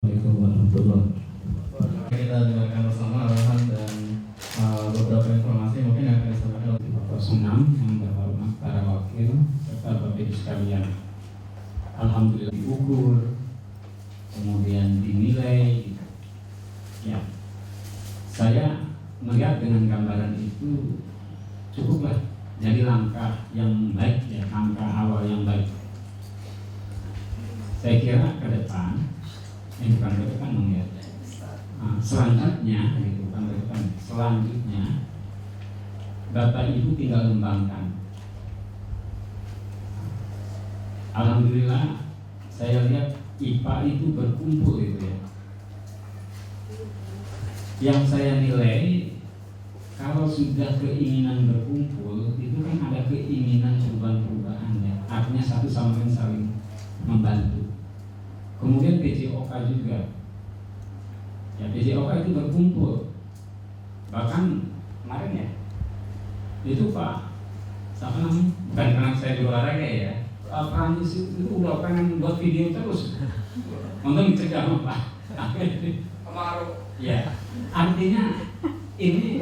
Assalamualaikum warahmatullahi wabarakatuh. Kita dengarkan bersama arahan dan beberapa informasi mungkin yang akan disampaikan oleh Bapak Senam yang terhormat para wakil serta Bapak Ibu sekalian. Alhamdulillah diukur, kemudian dinilai. Ya, saya melihat dengan gambaran itu cukuplah jadi langkah yang baik, ya, langkah awal yang baik. Saya kira ke depan, bukan ke depan melihat selanjutnya, bukan ke depan, selanjutnya Bapak Ibu tinggal mengembangkan. Alhamdulillah saya lihat IPA itu berkumpul itu ya. Yang saya nilai kalau sudah keinginan berkumpul itu kan ada keinginan perubahan ya. Artinya satu sama lain saling membantu. Kemudian PJOK juga. Ya, PJOK itu berkumpul. Bahkan kemarin ya itu Pak, siapa namanya? Bukan karena saya di olahraga ya. Prancis itu udah pengen buat video terus. Untung dicegah sama Pak. Kemaru. Ya, artinya ini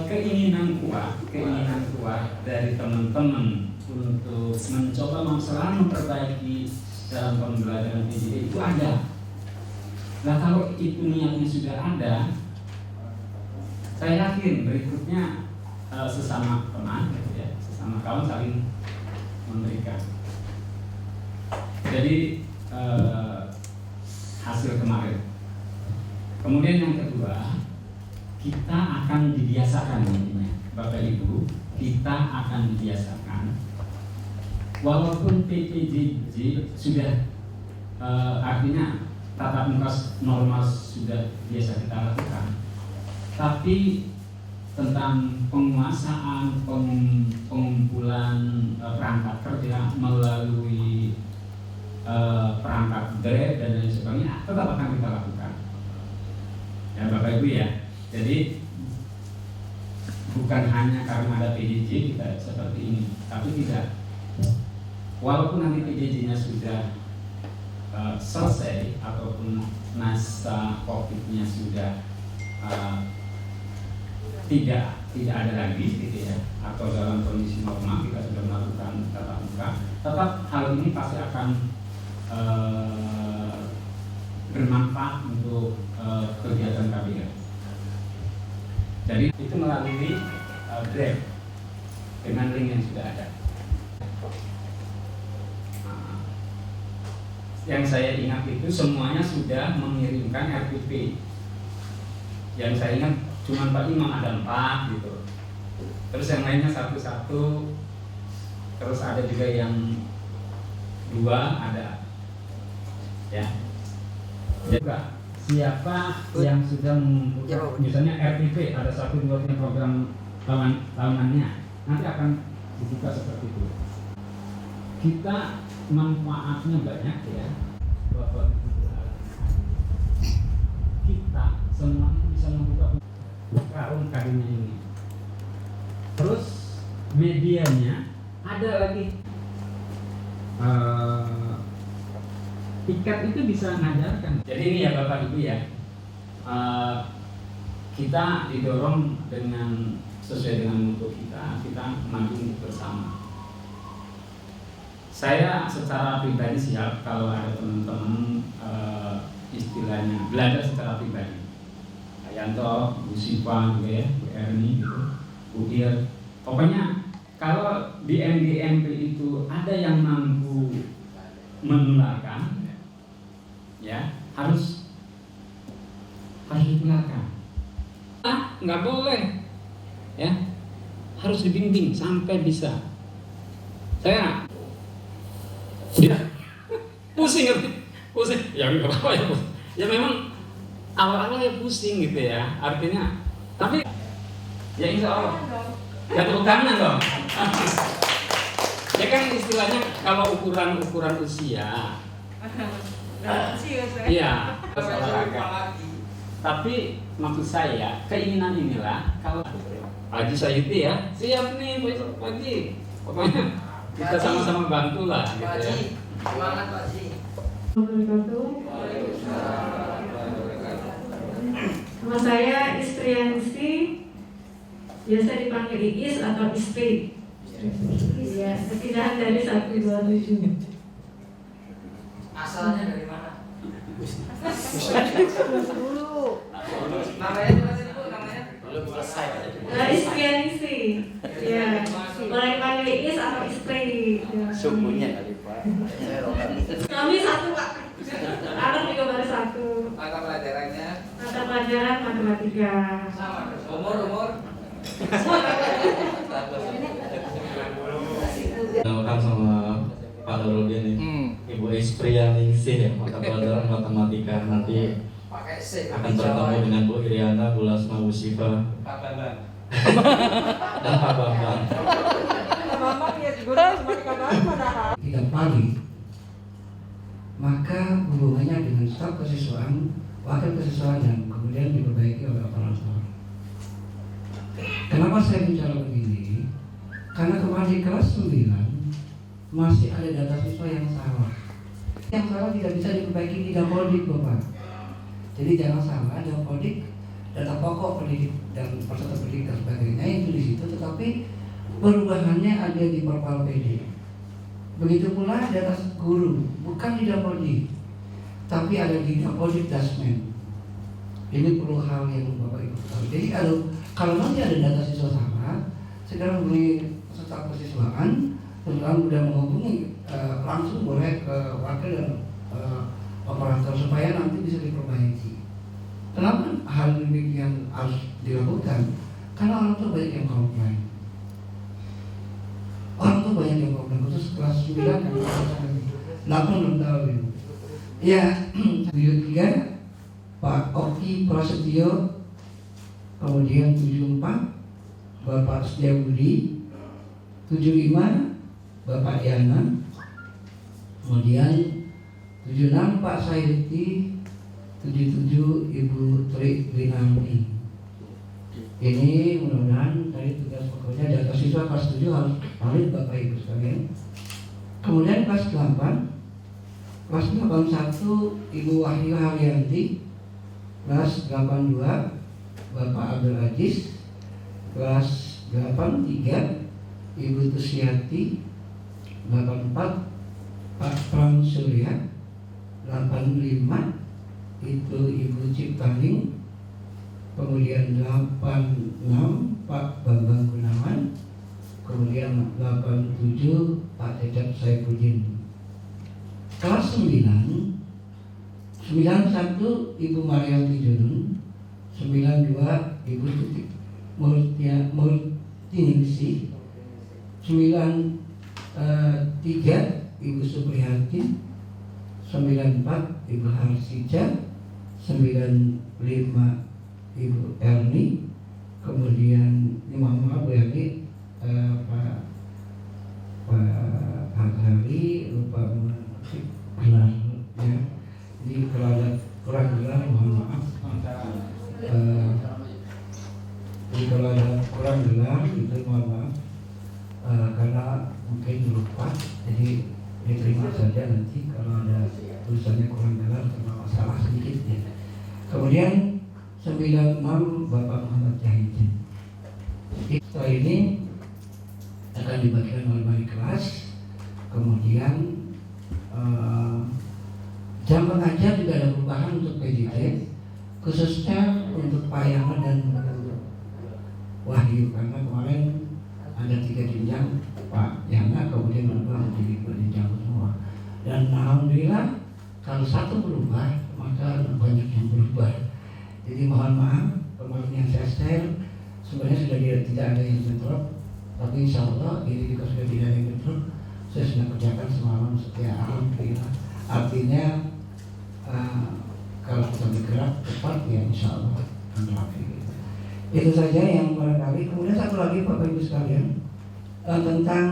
keinginan kuat dari teman-teman untuk mencoba selalu memperbaiki dalam pembelajaran PJJ itu ada. Nah kalau itu niatnya sudah ada, saya yakin berikutnya sesama teman, ya, sesama kawan saling memberikan. Jadi hasil kemarin. Kemudian yang kedua, kita akan dibiasakan intinya, Bapak Ibu, kita akan dibiasakan. Walaupun PPJJ sudah artinya tatap muka normal sudah biasa kita lakukan, tapi tentang penguasaan pengumpulan perangkat kerja melalui perangkat Grab dan lain sebagainya tetap akan kita lakukan. Ya Bapak Ibu ya. Jadi bukan hanya karena ada PJJ kita seperti ini, tapi tidak. Walaupun nanti PJJ-nya sudah selesai ataupun masa COVID-nya sudah tidak ada lagi gitu ya, atau dalam kondisi normal kita sudah melakukan tatap muka, tetap hal ini pasti akan bermanfaat untuk kegiatan KBR. Jadi itu melalui Grab dengan link yang sudah ada. Yang saya ingat itu semuanya sudah mengirimkan RPP. Yang saya ingat cuma Pak Imam ada 4 gitu. Terus yang lainnya satu-satu. Terus ada juga yang 2 ada. Ya. Juga siapa yang sudah mengumpulkan misalnya RPP ada 1, 2, 3 program tahunannya nanti akan dibuka seperti itu. Kita manfaatnya banyak ya, Bapak Ibu. Kita semuanya bisa membuka karung karunia ini. Terus medianya ada lagi. Tiket itu bisa mengajarkan. Jadi ini ya Bapak Ibu ya, kita didorong dengan sesuai dengan mutu kita maju bersama. Saya secara pribadi siap kalau ada teman-teman istilahnya belajar secara pribadi. Yanto, Bu Sipa, juga ya, Bu Erni gitu, Bu Ir. Pokoknya kalau di MDMP itu ada yang mampu menularkan, ya harus ditularkan. Nggak boleh, ya harus dibimbing sampai bisa. Saya pusing ya nggak apa-apa ya, ya memang awal-awal ya pusing gitu ya, artinya tapi ya insya Allah ya tepuk tangan dong. Ya kan istilahnya kalau ukuran usia iya olahraga, tapi maksud saya keinginan inilah kalau Haji Sayuti ya siap nih besok pagi, pokoknya kita sama-sama bantu lah gitu ya. Semangat Pak Ji. Assalamualaikum warahmatullahi wabarakatuh. Nama saya Istriansi, biasa dipanggil Iis atau Istri. Iya, kepindahan dari 127. Asalnya dari mana? Dulu. Namanya jelasin Bu, namanya? Belum selesai. Istriansi. Ya, boleh dipanggil Iis atau Istri. Ya. Sukunya kali Pak. Kami satu Pak. Anak juga baru satu. Mata pelajarannya Mata pelajaran matematika. sama. Umur. Kenalkan sama Pak Darudin nih, Ibu Isprianingsih ya, mata pelajaran matematika. Nanti Pakai C. akan bertemu dengan Bu Iriana, Bu Lasma, Bu Siva, Pak Bambang. dan Pak Bambang. Tidak pagi, maka hubungannya dengan staf kesiswaan, wakil kesiswaan dan kemudian diperbaiki oleh orang tua. Kenapa saya bicara begini? Karena kemarin di kelas 9 masih ada data siswa yang salah. Yang salah tidak bisa diperbaiki di Dapodik, Bapak. Jadi jangan salah, Dapodik data pokok pendidik dan peserta pendidik dan sebagainya itu di situ, tetapi perubahannya ada di Perpal PD. Begitu pula data guru, bukan di Dapodik, tapi ada di Dapodik Dasmen. Ini perlu hal yang Bapak Ibu tahu. Jadi kalau nanti ada data siswa salah, segera hubungi peserta kesiswaan, terutama sudah menghubungi langsung boleh ke wakil dan operator supaya nanti bisa diperbaiki. Kenapa hal demikian harus dilakukan? Karena orang tua banyak yang komplain. Orang tua banyak yang komplain, khusus kelas 9 dan kelas 8 belum tahu Ibu. Ya, video 3 Pak Oki Prasetyo, kemudian 74 Bapak Setiabudi, 75 Bapak Yana, kemudian 76 Pak Sairti, 77 Ibu Tri Winarni. Ini mudah-mudahan dari tugas pokoknya data siswa kelas 7 harus valid Bapak Ibu sekalian. Kemudian kelas 8 kelas 81 Ibu Wahyu Haryanti, kelas 82 Bapak Abdul Aziz, kelas 83 Ibu Tusiati, 84 Pak Pram Surya, 85 itu Ibu Ciptaning, kemudian 86 Pak Bambang Gunawan, kemudian 87 Pak Cecep Saifuddin. Kelas 9 91 Ibu Marianti Junun, 92 Ibu Tutik Murtiningsih, 93 Ibu Supriyati, 94 Ibu Harsija, 95 Ibu Erni, kemudian maaf Bu Erni, Pak Hazari lupa mengutip ya. Jadi kalau ada kurang-kurang mohon maaf. Jadi kalau ada kurang jelas itu mohon maaf, karena mungkin lupa, jadi diterima saja nanti kalau ada tulisannya kurang jelas karena masalah sedikit ya. Kemudian 96 Bapak Muhammad Jahidin. Setelah ini akan dibagikan oleh wali kelas. Kemudian jam pengajar juga ada perubahan untuk PJJ, khususnya untuk Pak Yana dan Wahyu, karena kemarin ada 3 jenjang Pak Yana, kemudian berubah menjadi 2 jenjang semua. Dan alhamdulillah kalau satu berubah maka banyak yang berubah. Jadi mohon maaf kemarin yang saya share sebenarnya sudah tidak ada yang bentrok, tapi insya Allah ini juga sudah tidak ada yang bentrok. Saya sudah kerjakan semalam setiap alhamdulillah. Artinya kalau kita bergerak cepat ya insya Allah akan rapi. Itu saja yang barangkali. Kemudian satu lagi Bapak Ibu sekalian, tentang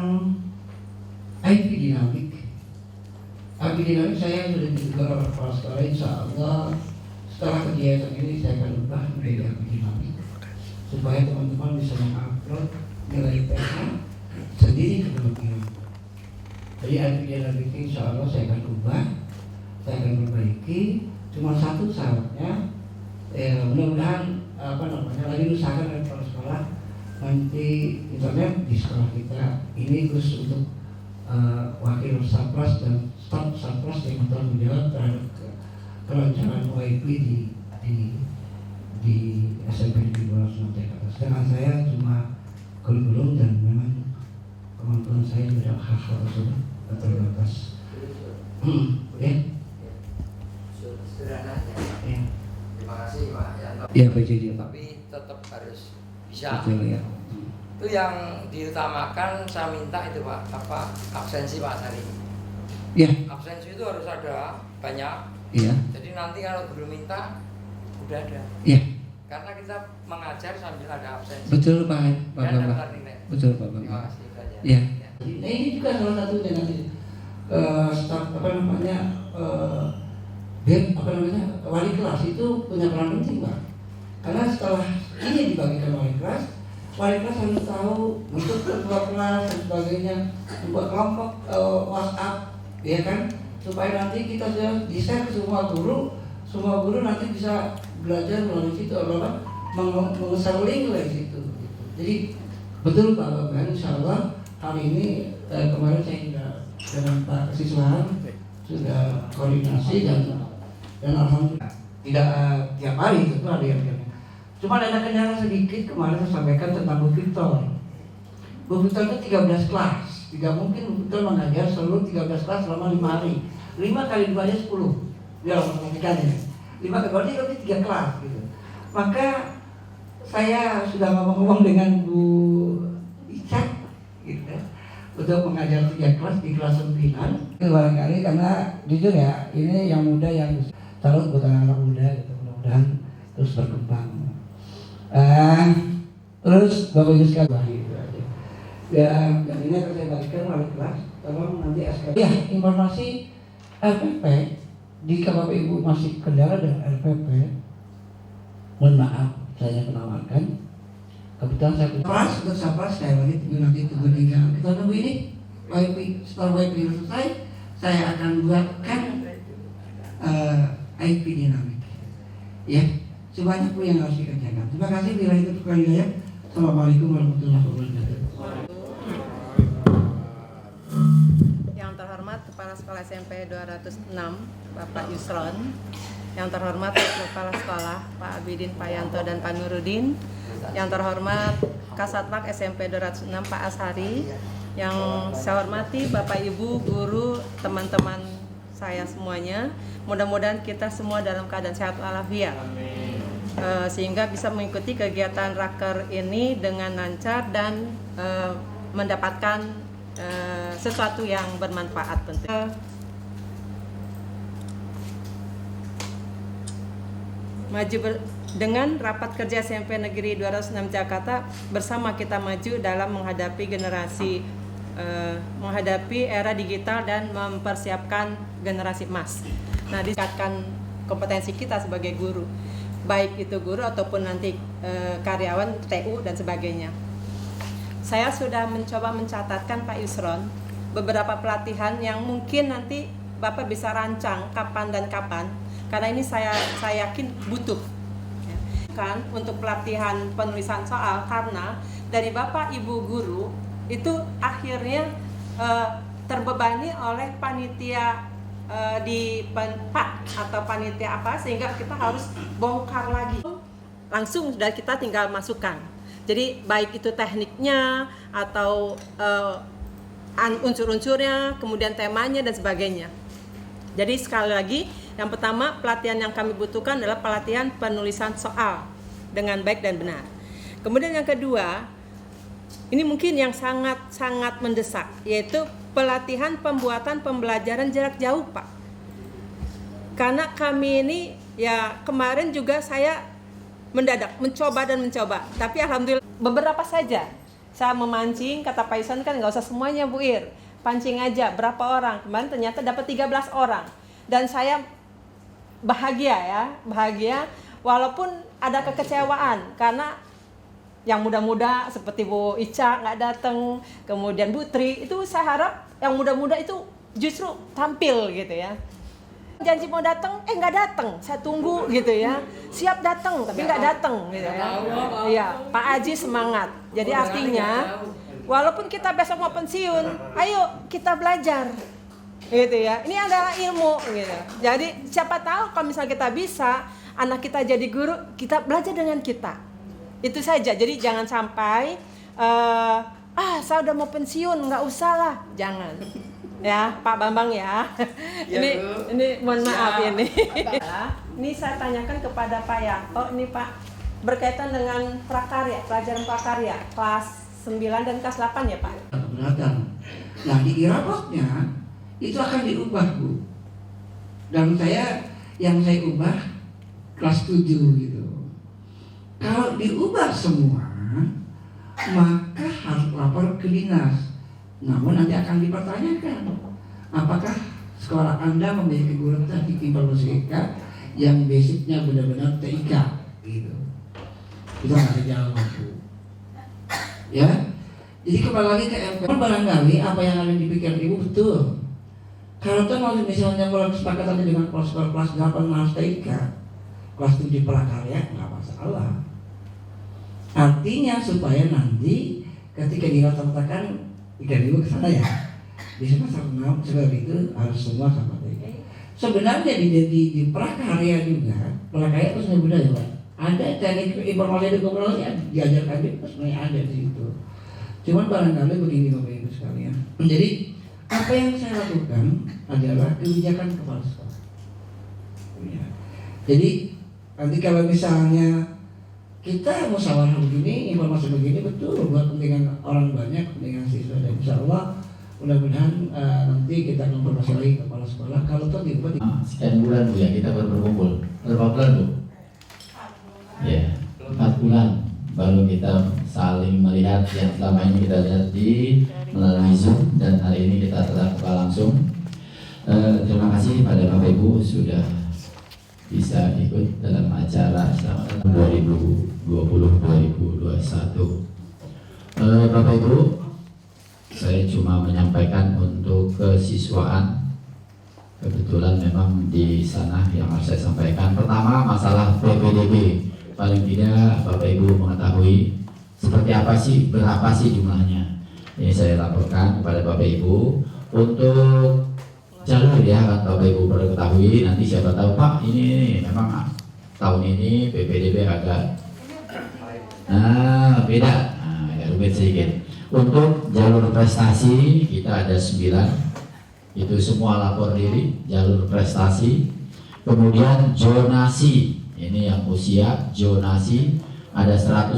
IP dinamik. IP dinamik saya sudah juga oleh kepala sekolah, insya Allah setelah kegiatan ini saya akan ubah menjadi IP dinamik supaya teman-teman bisa mengupload nilai IPK sendiri ke dalam. Jadi IP dinamik insya Allah saya akan ubah, saya akan perbaiki. Cuma satu syaratnya, Ya, mudah-mudahan lagi usahakan dari kepala sekolah nanti internet di sekolah kita ini khusus untuk wakil satpras dan staf satpras yang bertanggung jawab terhadap kelancaran OIP di SMP Negeri 206 Jakarta. Sedangkan saya cuma kurikulum dan memang kemampuan saya tidak hal-hal tersebut terbatas. Ya. Sederhana aja. Ya. Terima kasih Pak Yanto. Ya, Pak Jadi, Pak. Tapi tetap harus bisa. Betul ya. Itu yang diutamakan saya minta itu Pak, apa absensi Pak Sari. Ya. Absensi itu harus ada banyak. Iya. Jadi nanti kalau guru minta udah ada. Iya. Karena kita mengajar sambil ada absensi. Betul Pak. Dan daftar nilai. Betul Pak. Terima kasih saja. Ya. Nah, ini juga salah satunya nanti staf wali kelas itu punya peran penting Pak. Karena setelah ini dibagikan wali kelas harus tahu untuk ketua kelas dan sebagainya, membuat kelompok WhatsApp, ya kan, supaya nanti kita sudah di-share ke semua guru nanti bisa belajar melalui situ, mengeser link dari situ. Jadi betul Pak Bapak, Insya Allah hari ini kemarin saya sudah dengan Pak Siswahan sudah koordinasi dan alhamdulillah tidak tiap hari itu ada yang cuma ada kendala sedikit kemarin saya sampaikan tentang Bu Victor. Bu Victor itu 13 kelas, tidak mungkin Bu Victor mengajar seluruh 13 kelas selama 5 hari. 5 kali 2 nya 10 dia matematikanya 5 kali 2 itu 3 kelas gitu. Maka saya sudah ngomong-ngomong dengan Bu Ica gitu, untuk mengajar 3 kelas di kelas sempinan. Barangkali karena jujur ya, ini yang muda yang calon buat anak-anak muda gitu, mudah-mudahan terus berkembang. Terus Bapak Ibu sekalian gitu aja. Dan ini akan saya bagikan wali kelas, tolong nanti SK. Ya, informasi LPP jika Bapak Ibu masih kendala dengan LPP, mohon maaf saya penawarkan. Kebetulan saya kelas untuk siapa saya lagi tunggu tinggal kita tunggu ini WiFi. Setelah WiFi selesai saya akan buatkan IP dinamik ya, sebanyak pun yang harus dikerjakan. Terima kasih. Bila itu ya. Assalamualaikum warahmatullahi wabarakatuh. Yang terhormat Kepala Sekolah SMP 206 Bapak Yusron, yang terhormat Kepala Sekolah Pak Abidin, Pak Yanto dan Pak Nurudin, yang terhormat Kasatmak SMP 206 Pak Ashari, yang saya hormati Bapak Ibu, guru, teman-teman saya semuanya. Mudah-mudahan kita semua dalam keadaan sehat walafiat, sehingga bisa mengikuti kegiatan raker ini dengan lancar dan mendapatkan sesuatu yang bermanfaat tentu. Dengan rapat kerja SMP Negeri 206 Jakarta, bersama kita maju dalam menghadapi menghadapi era digital dan mempersiapkan generasi emas. Nah, ditingkatkan kompetensi kita sebagai guru, baik itu guru ataupun nanti karyawan TU dan sebagainya. Saya sudah mencoba mencatatkan Pak Yusron beberapa pelatihan yang mungkin nanti Bapak bisa rancang kapan dan kapan, karena ini saya yakin butuh kan untuk pelatihan penulisan soal, karena dari Bapak Ibu guru itu akhirnya terbebani oleh panitia di PAK atau panitia apa, sehingga kita harus bongkar lagi. Langsung sudah kita tinggal masukkan. Jadi baik itu tekniknya atau unsur-unsurnya, kemudian temanya dan sebagainya. Jadi sekali lagi, yang pertama pelatihan yang kami butuhkan adalah pelatihan penulisan soal dengan baik dan benar. Kemudian yang kedua, ini mungkin yang sangat mendesak, yaitu pelatihan pembuatan pembelajaran jarak jauh, Pak. Karena kami ini ya kemarin juga saya mendadak mencoba, tapi alhamdulillah beberapa saja. Saya memancing, kata Pak Isan kan nggak usah semuanya Bu Ir, pancing aja berapa orang. Kemarin ternyata dapat 13 orang dan saya bahagia walaupun ada kekecewaan karena yang muda-muda seperti Bu Ica nggak datang, kemudian Bu Tri, itu saya harap yang muda-muda itu justru tampil gitu ya. janji mau datang, nggak datang. Saya tunggu gitu ya. Siap datang, tapi nggak datang gitu ya. Iya, Pak Aji semangat. Jadi artinya, walaupun kita besok mau pensiun, ayo kita belajar, gitu ya. Ini adalah ilmu, gitu. Jadi siapa tahu kalau misalnya kita bisa, anak kita jadi guru, kita belajar dengan kita. Itu saja. Jadi jangan sampai, saya udah mau pensiun, nggak usah lah, jangan. Ya, Pak Bambang ya. Ini mohon maaf ini. Ini saya tanyakan kepada Pak Yanto, ini Pak, berkaitan dengan prakarya, pelajaran prakarya kelas 9 dan kelas 8 ya Pak. Keberatan. Nah di irabotnya itu akan diubah Bu. Dan yang saya ubah kelas 7 gitu. Kalau diubah semua, maka harus lapor ke dinas. Namun nanti akan dipertanyakan, apakah sekolah Anda memiliki guru teknik informasi TK yang basicnya benar-benar TIK gitu. Kita nggak ada jawaban Bu. Ya, jadi kembali lagi ke MPR, barangkali apa yang ada di pikiran Ibu betul. Kalau tuh misalnya mulai kesepakatan dengan kelas 8 harus TIK, kelas 7 prakarya nggak masalah. Artinya supaya nanti ketika dirata-ratakan ikan ibu kesana ya di semester 6 seperti itu harus semua sama TIK. Sebenarnya di prakarya juga, prakarya itu sebenarnya budaya Pak. Ada teknik informasi dan komunikasi diajarkan itu sebenarnya ada di situ. Cuman barangkali begini Bapak Ibu sekalian. Jadi apa yang saya lakukan adalah kebijakan kepala sekolah. Ya. Jadi nanti kalau misalnya kita musyawarah begini, informasi begini betul buat kepentingan orang banyak, kepentingan siswa, dan insya Allah mudah-mudahan nanti kita konfirmasi lagi ke kepala sekolah. Kalau toh dibuat sekian bulan Bu ya kita baru berkumpul. Berapa bulan Bu? Ya, 4 bulan baru kita saling melihat yang selama ini kita lihat melalui Zoom, dan hari ini kita tatap muka langsung. Terima kasih pada Bapak Ibu sudah bisa ikut dalam acara selama 2020-2021. Bapak Ibu, saya cuma menyampaikan untuk kesiswaan. Kebetulan memang di sana yang harus saya sampaikan. Pertama, masalah PPDB. Paling tidak Bapak Ibu mengetahui seperti apa sih, berapa sih jumlahnya. Ini saya laporkan kepada Bapak Ibu untuk jalur ya, kan Bapak Ibu perlu ketahui. Nanti siapa tahu Pak ini memang tahun ini PPDB agak beda, agak rumit sedikit. Untuk jalur prestasi kita ada 9, itu semua lapor diri jalur prestasi. Kemudian zonasi, ini yang usia zonasi ada 112,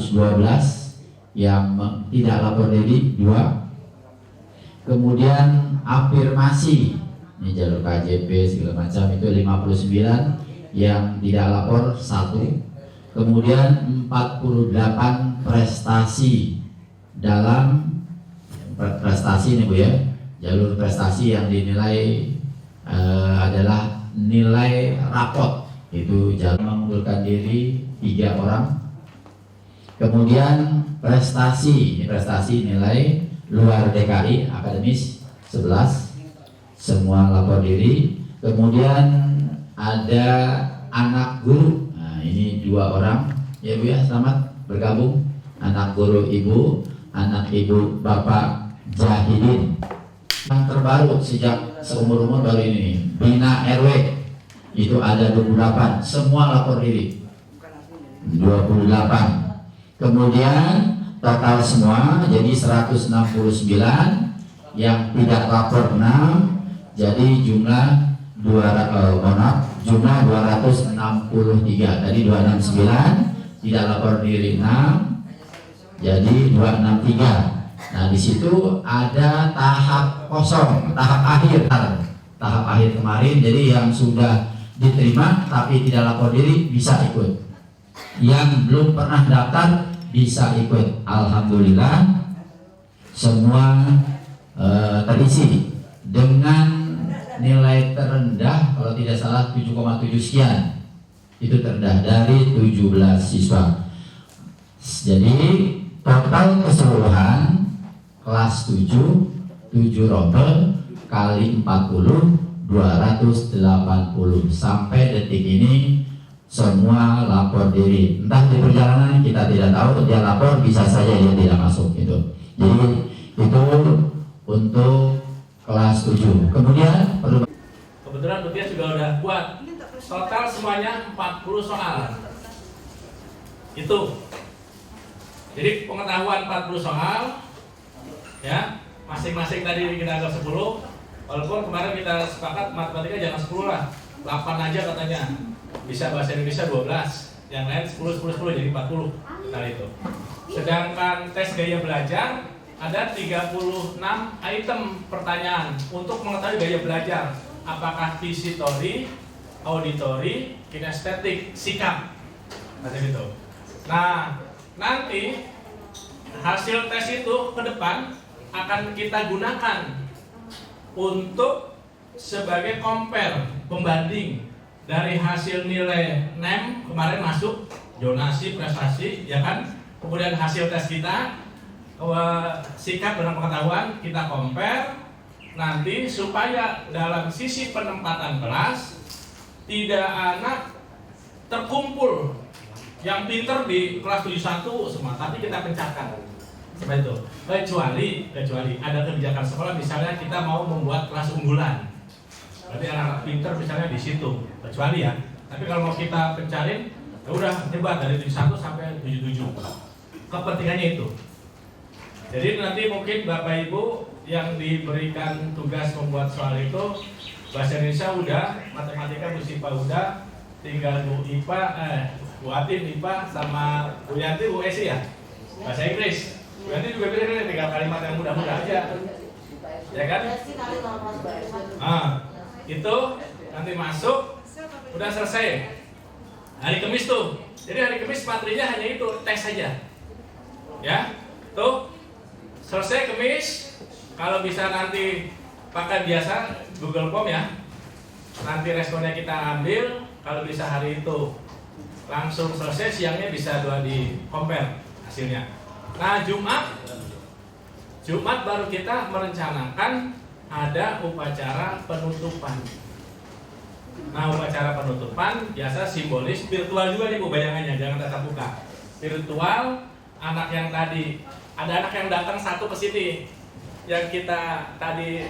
yang tidak lapor diri 2. Kemudian afirmasi, ini jalur KJP segala macam itu 59, yang tidak lapor 1. Kemudian 48 prestasi dalam prestasi ini Bu ya, jalur prestasi yang dinilai adalah nilai rapot, itu jalur mengundurkan diri 3 orang. Kemudian prestasi, ini prestasi nilai luar DKI akademis 11, semua lapor diri. Kemudian ada anak guru, nah ini 2 orang ya Bu ya, selamat bergabung, anak guru Ibu, anak Ibu Bapak Jahidin. Yang terbaru sejak seumur-umur baru ini, Bina RW, itu ada 28, semua lapor diri 28. Kemudian total semua jadi 169, yang tidak lapor 6, jadi jumlah 263. Tadi 269, tidak lapor diri 6, jadi 263. Nah di situ ada tahap kosong, tahap akhir kemarin. Jadi yang sudah diterima tapi tidak lapor diri bisa ikut. Yang belum pernah daftar bisa ikut. Alhamdulillah semua terisi dengan nilai terendah, kalau tidak salah 7,7 sekian. Itu terendah dari 17 siswa. Jadi total keseluruhan kelas 7 rombel kali 40 280. Sampai detik ini semua lapor diri. Entah di perjalanan kita tidak tahu, dia lapor bisa saja dia tidak masuk gitu. Jadi itu untuk kelas 7. Kemudian perlu kebetulan Butia juga udah buat total semuanya 40 soal. Itu. Jadi pengetahuan 40 soal ya, masing-masing tadi kita anggap 10. Walaupun kemarin kita sepakat matematika jangan 10 lah, 8 aja katanya. Bisa bahasa Indonesia 12, yang lain 10 jadi 40 kali itu. Sedangkan tes gaya belajar ada 36 item pertanyaan untuk mengetahui gaya belajar. Apakah visitori, auditori, kinestetik, sikap. Macam itu. Nah, nanti hasil tes itu ke depan akan kita gunakan untuk sebagai compare, pembanding dari hasil nilai NEM kemarin masuk zonasi prestasi ya kan, kemudian hasil tes kita sikap dan pengetahuan kita compare nanti supaya dalam sisi penempatan kelas tidak anak terkumpul yang pinter di kelas 71 semua, tapi kita pecahkan seperti itu. Kecuali ada kebijakan sekolah misalnya kita mau membuat kelas unggulan, berarti anak-anak pinter misalnya di situ, kecuali ya. Tapi kalau mau kita pencarin, ya udah nyebar dari 71 sampai 77. Kepentingannya itu. Jadi nanti mungkin Bapak Ibu yang diberikan tugas membuat soal itu bahasa Indonesia udah, matematika Bu Sipa udah, tinggal Bu Atin IPA sama Bu Yanti Bu Esi ya. Bahasa Inggris. Bu Yanti juga pilih tinggal kalimat yang mudah-mudah aja. Ya kan? Itu nanti masuk udah selesai. Hari Kamis tuh. Jadi hari Kamis materinya hanya itu, tes saja. Ya. Tuh. Selesai Kamis, kalau bisa nanti pakai biasa Google Form ya. Nanti responnya kita ambil, kalau bisa hari itu langsung selesai, siangnya bisa di compare hasilnya. Nah, Jumat baru kita merencanakan ada upacara penutupan. Nah, upacara penutupan biasa simbolis, virtual juga nih Bu bayangannya, jangan tatap muka. Virtual, anak yang tadi ada anak yang datang satu ke sini, yang kita tadi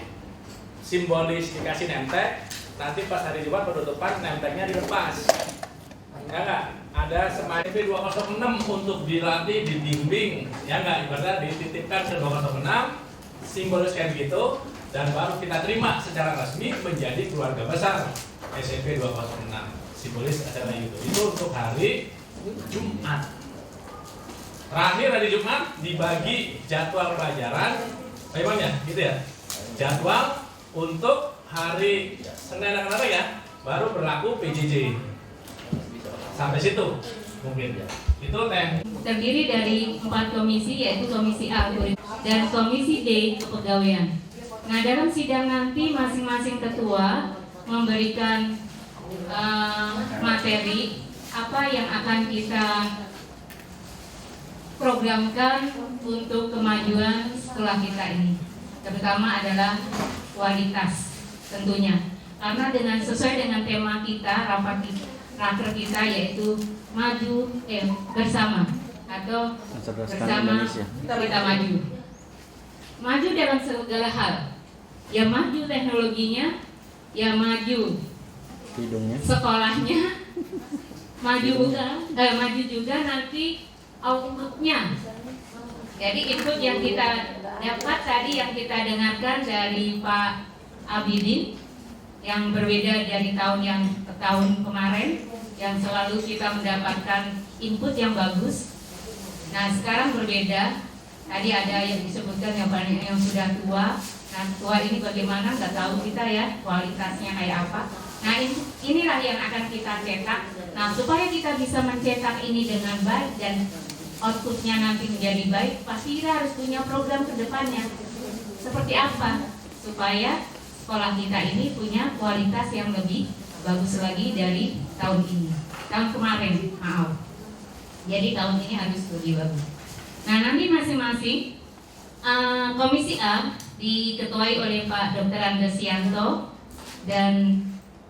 simbolis dikasih nemtek, nanti pas hari Jumat penutupan nemteknya dilepas. Ya enggak? Ada semacam 206 untuk dilatih, dibimbing, ya enggak? Ibaratnya dititipkan ke 206, simbolis kayak gitu, dan baru kita terima secara resmi menjadi keluarga besar SMP 206. Simbolis acara itu. Itu untuk hari Jumat. Terakhir hari Jumat dibagi jadwal pelajaran, Pak Imam ya, gitu ya. Jadwal untuk hari Senin dan Rabu ya, baru berlaku PJJ. Sampai situ mungkin. Itu terdiri dari 4 komisi, yaitu komisi A dan komisi D kepegawaian. Nah, dalam sidang nanti masing-masing ketua memberikan materi apa yang akan kita programkan untuk kemajuan sekolah kita ini, terutama adalah kualitas tentunya, karena sesuai dengan tema kita raker kita yaitu bersama atau bersama kita maju dalam segala hal, ya maju teknologinya, ya maju sekolahnya, maju juga nanti outputnya. Jadi input yang kita dapat tadi yang kita dengarkan dari Pak Abidin yang berbeda dari tahun kemarin yang selalu kita mendapatkan input yang bagus. Nah, sekarang berbeda. Tadi ada yang disebutkan yang banyak yang sudah tua. Nah, tua ini bagaimana nggak tahu kita ya, kualitasnya kayak apa. Nah, inilah yang akan kita cetak. Nah, supaya kita bisa mencetak ini dengan baik dan outputnya nanti menjadi baik, pasti kita harus punya program ke depannya. Seperti apa? Supaya sekolah kita ini punya kualitas yang lebih bagus lagi dari tahun ini. Tahun kemarin, maaf. Jadi tahun ini harus lebih bagus. Nah, nanti masing-masing komisi A diketuai oleh Pak Dr. Andesianto, dan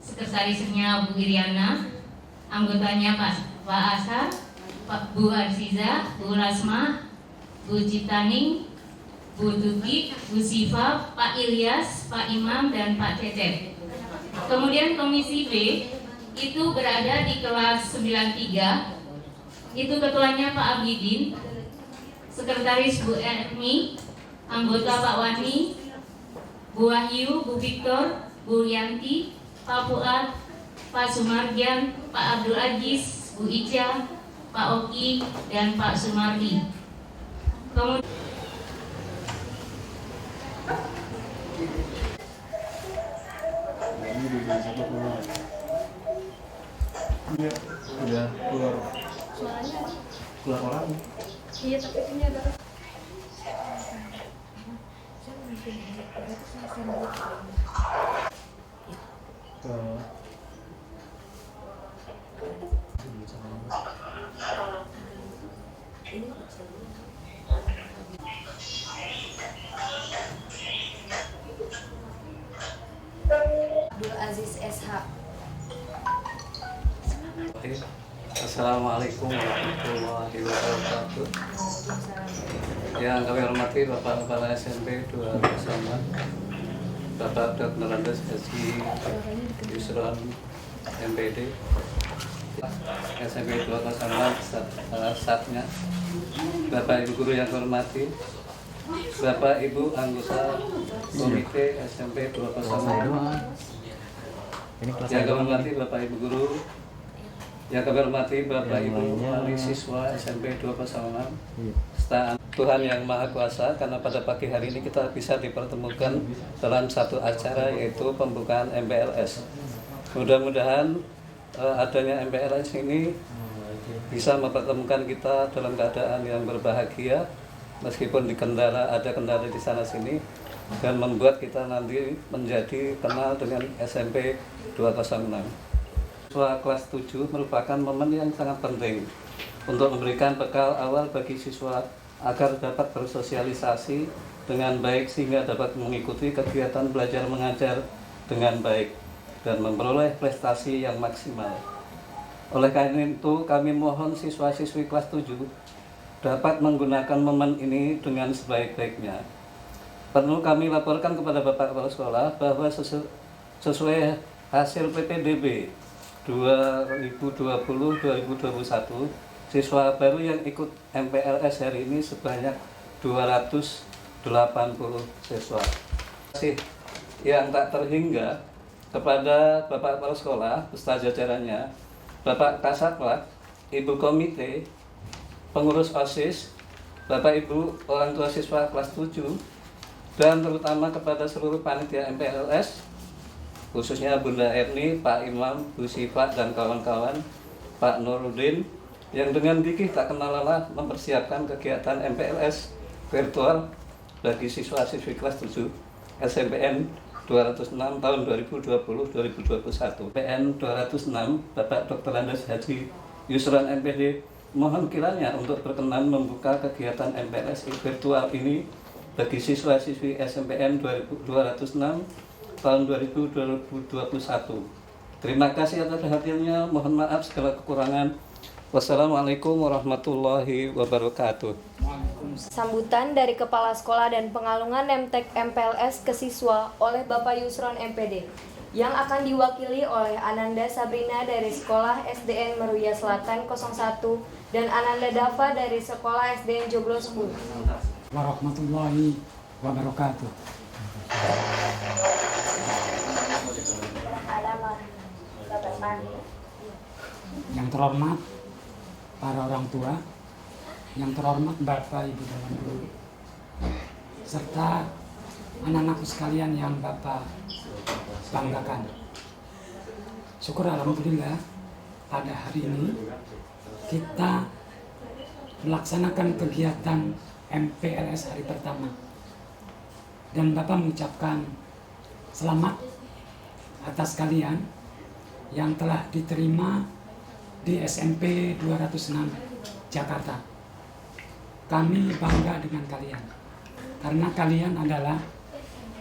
sekretarisnya Bu Iriana, anggotanya Pak Asar, Pak Bu Arsiza, Bu Lasma, Bu Citaning, Bu Tuki, Bu Siva, Pak Ilyas, Pak Imam, dan Pak Cecep. Kemudian Komisi B itu berada di kelas 93, itu ketuanya Pak Abidin, sekretaris Bu Ermi, anggota Pak Wani, Bu Wahyu, Bu Victor, Bu Yanti, Pak Fuad, Pak Sumarjan, Pak Abdul Aziz, Bu Ica, Pak Oki, dan Pak Sumardi. Kemudian udah keluar orang. Iya, tapi ini ada Abdul Aziz SH. Assalamualaikum warahmatullahi wabarakatuh. Yang kami hormati Bapak Kepala SMP 2 Bersama, Bapak Dr. Andes Haji Yusron MPD, SMP 2 Bersama Satnya, Bapak Ibu Guru yang kami hormati, Bapak Ibu anggota Komite SMP 2 Bersama, yang kami hormati Bapak Ibu Guru, yang kami hormati Bapak Ibu wali siswa SMP 206, serta Tuhan Yang Maha Kuasa, karena pada pagi hari ini kita bisa dipertemukan dalam satu acara, yaitu pembukaan MPLS. Mudah-mudahan adanya MPLS ini bisa mempertemukan kita dalam keadaan yang berbahagia, meskipun ada kendala di sana sini, dan membuat kita nanti menjadi kenal dengan SMP 206. Siswa kelas 7 merupakan momen yang sangat penting untuk memberikan bekal awal bagi siswa agar dapat bersosialisasi dengan baik sehingga dapat mengikuti kegiatan belajar mengajar dengan baik dan memperoleh prestasi yang maksimal. Oleh karena itu, kami mohon siswa-siswi kelas 7 dapat menggunakan momen ini dengan sebaik-baiknya. Perlu kami laporkan kepada Bapak Kepala Sekolah bahwa sesuai hasil PPDB 2020-2021, siswa baru yang ikut MPLS hari ini sebanyak 280 siswa. Yang tak terhingga kepada Bapak Kepala Sekolah beserta jajarannya, Bapak Kasatwat, Ibu Komite, pengurus OSIS, Bapak Ibu orang tua siswa kelas 7, dan terutama kepada seluruh panitia MPLS, khususnya Bunda Erni, Pak Imam, Bu Siva, dan kawan-kawan, Pak Nurudin, yang dengan gigih tak kenal lelah mempersiapkan kegiatan MPLS virtual bagi siswa-siswi kelas 7 SMPN 206 tahun 2020-2021. PN 206 Bapak Dr. Andes Haji Yusron MPD mohon kiranya untuk berkenan membuka kegiatan MPLS virtual ini bagi siswa-siswi SMPN 206 tahun 2021. Terima kasih atas hadirnya, mohon maaf segala kekurangan. Wassalamualaikum warahmatullahi wabarakatuh. Sambutan dari Kepala Sekolah dan Pengalungan MTek MPLS ke siswa oleh Bapak Yusron MPD, yang akan diwakili oleh Ananda Sabrina dari Sekolah SDN Meruya Selatan 01 dan Ananda Dava dari Sekolah SDN Joglo 10. Warahmatullahi wabarakatuh. Yang terhormat para orang tua, yang terhormat Bapak Ibu Dewan Guru, serta anak-anakku sekalian yang Bapak banggakan. Syukur alhamdulillah pada hari ini kita melaksanakan kegiatan MPLS hari pertama. Dan Bapak mengucapkan selamat atas kalian yang telah diterima di SMP 206 Jakarta. Kami bangga dengan kalian karena kalian adalah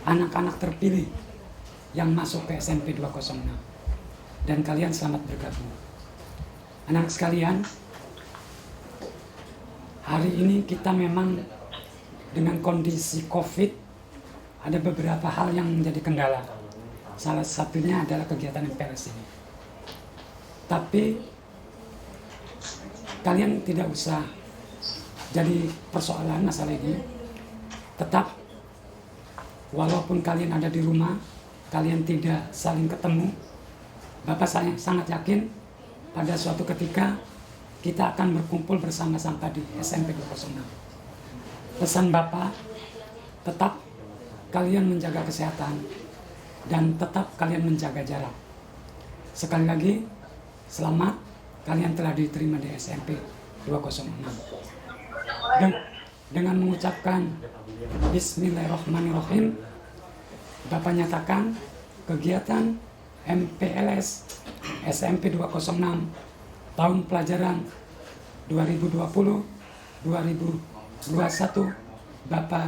anak-anak terpilih yang masuk ke SMP 206. Dan kalian selamat bergabung. Anak sekalian, hari ini kita memang dengan kondisi COVID ada beberapa hal yang menjadi kendala. Salah satunya adalah kegiatan MPLS ini. Tapi kalian tidak usah jadi persoalan masalah ini. Tetap walaupun kalian ada di rumah, kalian tidak saling ketemu, Bapak sangat yakin pada suatu ketika kita akan berkumpul bersama-sama di SMP 206. Pesan Bapak, tetap kalian menjaga kesehatan dan tetap kalian menjaga jarak. Sekali lagi, selamat, kalian telah diterima di SMP 206. Dengan mengucapkan Bismillahirrahmanirrahim, Bapak nyatakan kegiatan MPLS SMP 206 tahun pelajaran 2020-2021 Bapak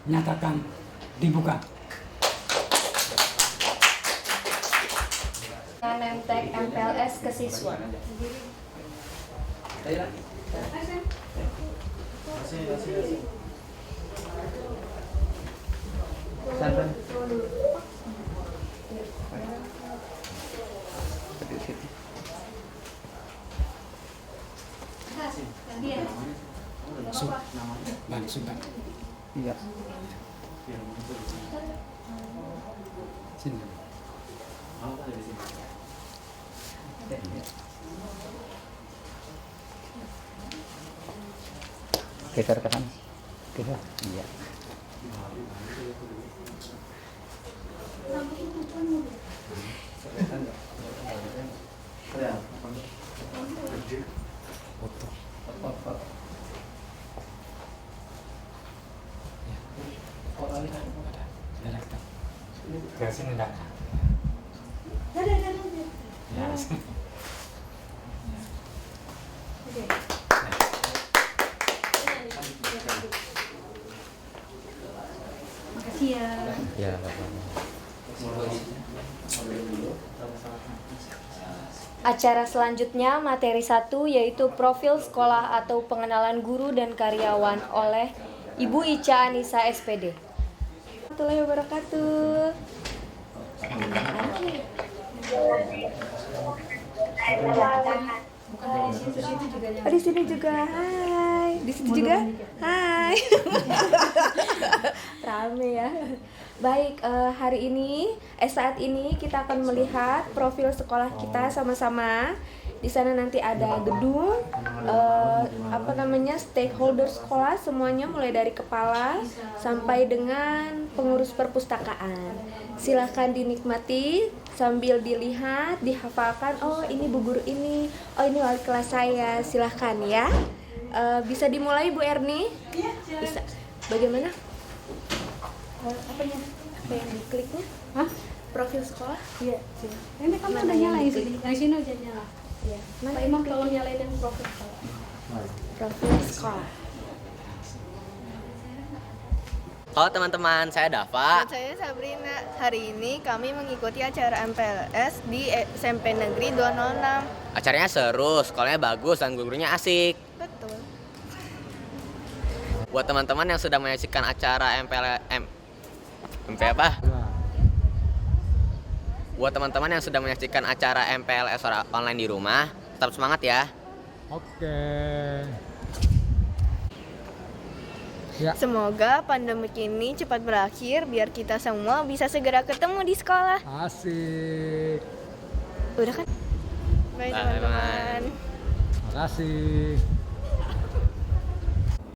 nyatakan dibuka. MTek MPLS ke siswa. Subhan. Iya. Sini. Geser ke sana. Geser. Iya. Foto. Sini enggak? Ya. Makasih ya. Ya, Acara selanjutnya materi 1 yaitu profil sekolah atau pengenalan guru dan karyawan oleh Ibu Ica Anissa SPD. Warahmatullahi wabarakatuh. Di sini juga, hai. Di situ juga, hai. Rame ya. Baik, saat ini kita akan melihat profil sekolah kita sama-sama. Di sana nanti ada gedung, stakeholder sekolah semuanya mulai dari kepala sampai dengan pengurus perpustakaan. Silahkan dinikmati sambil dilihat, dihafalkan. Oh ini bu guru ini, oh ini wali kelas saya. Silahkan ya. Bisa dimulai Bu Erni? Bisa. Bagaimana? Apanya? Apa yang dikliknya? Hah? Profil sekolah? Iya. Ini kamu udah nyalain sini. Dari sini udah nyala. Iya. Pak Imam tolong nyalain yang profil sekolah. Profil sekolah. Halo teman-teman, saya Dava. Saya Sabrina. Hari ini kami mengikuti acara MPLS di SMP Negeri 206. Acaranya seru, sekolahnya bagus dan gurunya asik. Betul. Buat teman-teman yang sudah menyaksikan acara Buat teman-teman yang sudah menyaksikan acara MPLS online di rumah, tetap semangat ya. Oke. Ya. Semoga pandemi ini cepat berakhir biar kita semua bisa segera ketemu di sekolah. Asik. Udah kan? Bye teman-teman. Makasih.